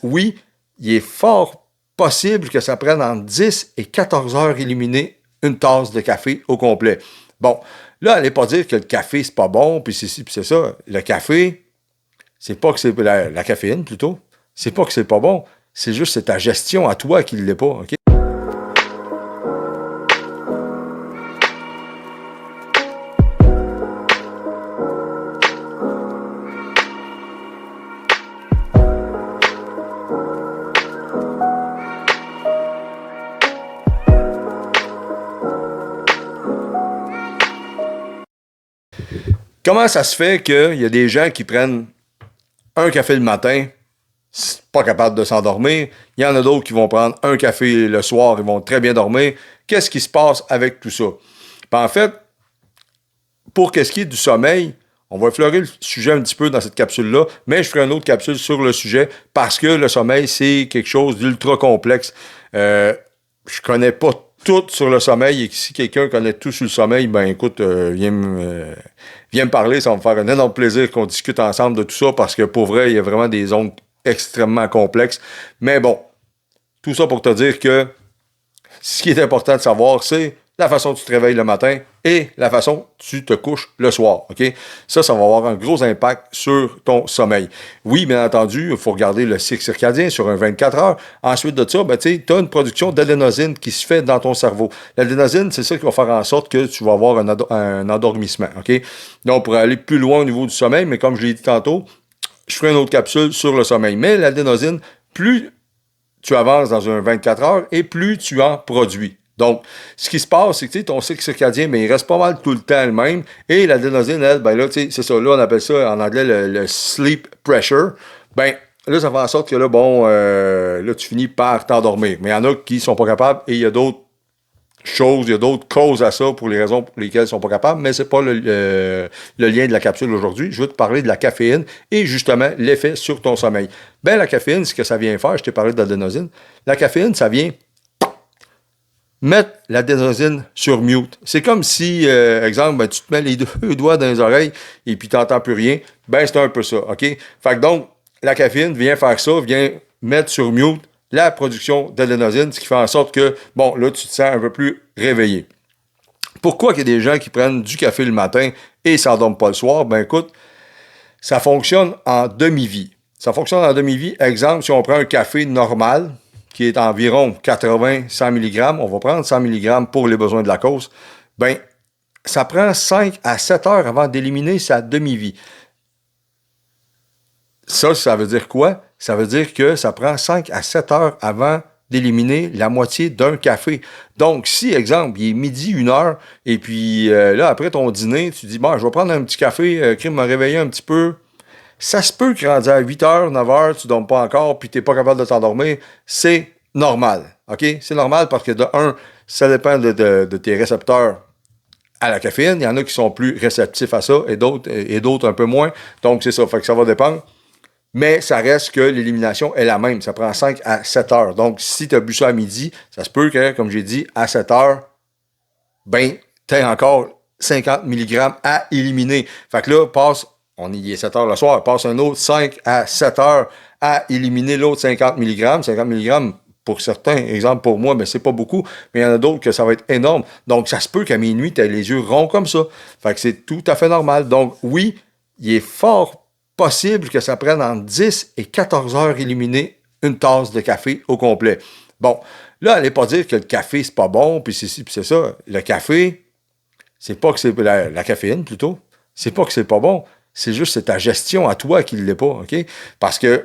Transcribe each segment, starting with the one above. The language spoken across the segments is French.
oui, il est fort possible que ça prenne entre 10 et 14 heures éliminer une tasse de café au complet. Bon, là, allez pas dire que le café, c'est pas bon, puis c'est ci, puis c'est ça. Le café, c'est pas que c'est la caféine, plutôt. C'est pas que c'est pas bon. C'est juste c'est ta gestion à toi qui ne l'est pas, OK? Comment ça se fait qu'il y a des gens qui prennent un café le matin, pas capable de s'endormir. Il y en a d'autres qui vont prendre un café le soir, ils vont très bien dormir. Qu'est-ce qui se passe avec tout ça? Ben, en fait, pour qu'est-ce qui est du sommeil, on va effleurer le sujet un petit peu dans cette capsule-là, mais je ferai une autre capsule sur le sujet parce que le sommeil, c'est quelque chose d'ultra complexe. Je connais pas tout sur le sommeil et si quelqu'un connaît tout sur le sommeil, ben écoute, viens me parler, ça va me faire un énorme plaisir qu'on discute ensemble de tout ça parce que pour vrai, il y a vraiment des ondes extrêmement complexes. Mais bon, tout ça pour te dire que ce qui est important de savoir, c'est la façon dont tu te réveilles le matin et la façon dont tu te couches le soir. OK? Ça va avoir un gros impact sur ton sommeil. Oui, bien entendu, il faut regarder le cycle circadien sur un 24 heures. Ensuite de ça, ben, tu as une production d'adénosine qui se fait dans ton cerveau. L'adénosine, c'est ça qui va faire en sorte que tu vas avoir un endormissement. OK? Donc, on pourrait aller plus loin au niveau du sommeil, mais comme je l'ai dit tantôt, je ferai une autre capsule sur le sommeil. Mais l'adénosine, plus tu avances dans un 24 heures et plus tu en produis. Donc, ce qui se passe, c'est que ton cycle circadien, mais il reste pas mal tout le temps le même. Et l'adénosine, elle, ben là, c'est ça. Là, on appelle ça en anglais le sleep pressure. Ben, là, ça fait en sorte que là, bon, là, tu finis par t'endormir. Mais il y en a qui sont pas capables et il y a d'autres choses, il y a d'autres causes à ça pour les raisons pour lesquelles ils sont pas capables, mais c'est pas le lien de la capsule aujourd'hui. Je veux te parler de la caféine et justement l'effet sur ton sommeil. Ben, la caféine, ce que ça vient faire, je t'ai parlé d'adénosine. La caféine, ça vient mettre l'adénosine sur mute. C'est comme si, exemple, ben, tu te mets les deux doigts dans les oreilles et puis tu n'entends plus rien. Ben, c'est un peu ça, OK? Fait que donc, la caféine vient faire ça, vient mettre sur mute la production d'adénosine, ce qui fait en sorte que, bon, là, tu te sens un peu plus réveillé. Pourquoi qu'il y a des gens qui prennent du café le matin et ne s'endorment pas le soir? Ben, écoute, ça fonctionne en demi-vie. Ça fonctionne en demi-vie. Exemple, si on prend un café normal, qui est environ 80-100 mg, on va prendre 100 mg pour les besoins de la cause, ben, ça prend 5 à 7 heures avant d'éliminer sa demi-vie. Ça veut dire quoi? Ça veut dire que ça prend 5 à 7 heures avant d'éliminer la moitié d'un café. Donc, si, exemple, il est midi, 1 heure, et puis là, après ton dîner, tu dis, bon, je vais prendre un petit café, crime me réveiller un petit peu. Ça se peut que rendu à 8 heures, 9 heures, tu ne dormes pas encore, puis tu n'es pas capable de t'endormir. C'est normal, OK? C'est normal parce que, de un, ça dépend de tes récepteurs à la caféine. Il y en a qui sont plus réceptifs à ça et d'autres un peu moins. Donc, c'est ça. Fait que ça va dépendre. Mais ça reste que l'élimination est la même. Ça prend 5 à 7 heures. Donc, si tu as bu ça à midi, ça se peut que, comme j'ai dit, à 7 heures, ben, tu as encore 50 mg à éliminer. Fait que là, on y est 7 heures le soir, passe un autre 5 à 7 heures à éliminer l'autre 50 mg. 50 mg, pour certains, exemple pour moi, mais c'est pas beaucoup, mais il y en a d'autres que ça va être énorme. Donc, ça se peut qu'à minuit, tu aies les yeux ronds comme ça. Fait que c'est tout à fait normal. Donc, oui, il est fort possible que ça prenne entre 10 et 14 heures éliminer une tasse de café au complet. Bon, là, allez pas dire que le café, c'est pas bon, puis c'est ci, puis c'est ça. Le café, c'est pas que c'est la caféine, plutôt. C'est pas que c'est pas bon. C'est juste c'est ta gestion à toi qui ne l'est pas, OK? Parce que,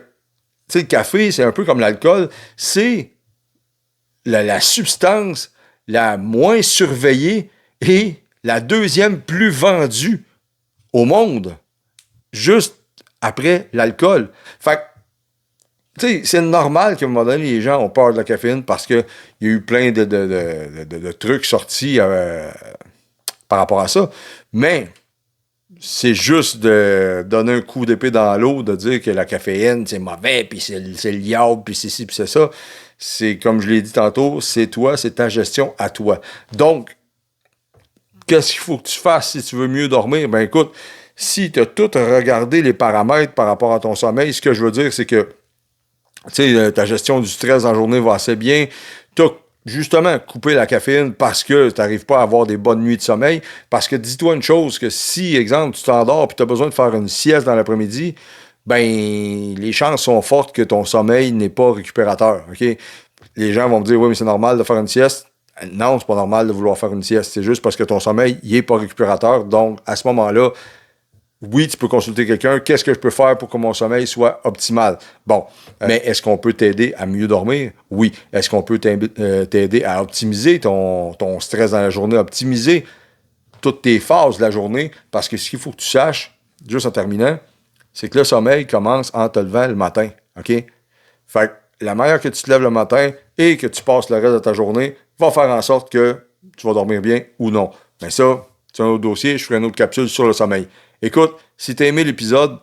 tu sais, le café, c'est un peu comme l'alcool. C'est la substance la moins surveillée et la deuxième plus vendue au monde, juste après l'alcool. Fait que, tu sais, c'est normal qu'à un moment donné, les gens ont peur de la caféine parce qu'il y a eu plein de trucs sortis par rapport à ça. Mais c'est juste de donner un coup d'épée dans l'eau, de dire que la caféine, c'est mauvais, puis c'est le yaourt, puis c'est ci, puis c'est ça. C'est, comme je l'ai dit tantôt, c'est toi, c'est ta gestion à toi. Donc, qu'est-ce qu'il faut que tu fasses si tu veux mieux dormir? Ben écoute, si tu as tout regardé les paramètres par rapport à ton sommeil, ce que je veux dire, c'est que ta gestion du stress dans la journée va assez bien. Tu as justement coupé la caféine parce que tu n'arrives pas à avoir des bonnes nuits de sommeil. Parce que dis-toi une chose, que si, exemple, tu t'endors et tu as besoin de faire une sieste dans l'après-midi, ben les chances sont fortes que ton sommeil n'est pas récupérateur. OK? Les gens vont me dire, oui, mais c'est normal de faire une sieste. Non, c'est pas normal de vouloir faire une sieste. C'est juste parce que ton sommeil, il est pas récupérateur. Donc, à ce moment-là, oui, tu peux consulter quelqu'un. Qu'est-ce que je peux faire pour que mon sommeil soit optimal? Bon, mais est-ce qu'on peut t'aider à mieux dormir? Oui. Est-ce qu'on peut t'aider à optimiser ton stress dans la journée, optimiser toutes tes phases de la journée? Parce que ce qu'il faut que tu saches, juste en terminant, c'est que le sommeil commence en te levant le matin. OK? Fait que la manière que tu te lèves le matin et que tu passes le reste de ta journée va faire en sorte que tu vas dormir bien ou non. Mais ça, c'est un autre dossier. Je ferai une autre capsule sur le sommeil. Écoute, si tu as aimé l'épisode,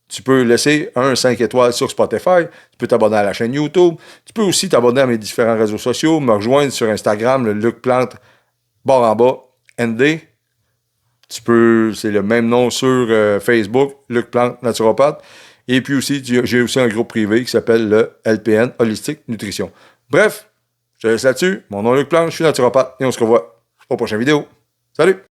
tu peux laisser un 5 étoiles sur Spotify. Tu peux t'abonner à la chaîne YouTube. Tu peux aussi t'abonner à mes différents réseaux sociaux, me rejoindre sur Instagram, le Luc Plante, barre en bas, ND. C'est le même nom sur Facebook, Luc Plante Naturopathe. Et puis aussi, j'ai aussi un groupe privé qui s'appelle le LPN, Holistic Nutrition. Bref, je te laisse là-dessus. Mon nom est Luc Plante, je suis naturopathe et on se revoit aux prochaines vidéos. Salut!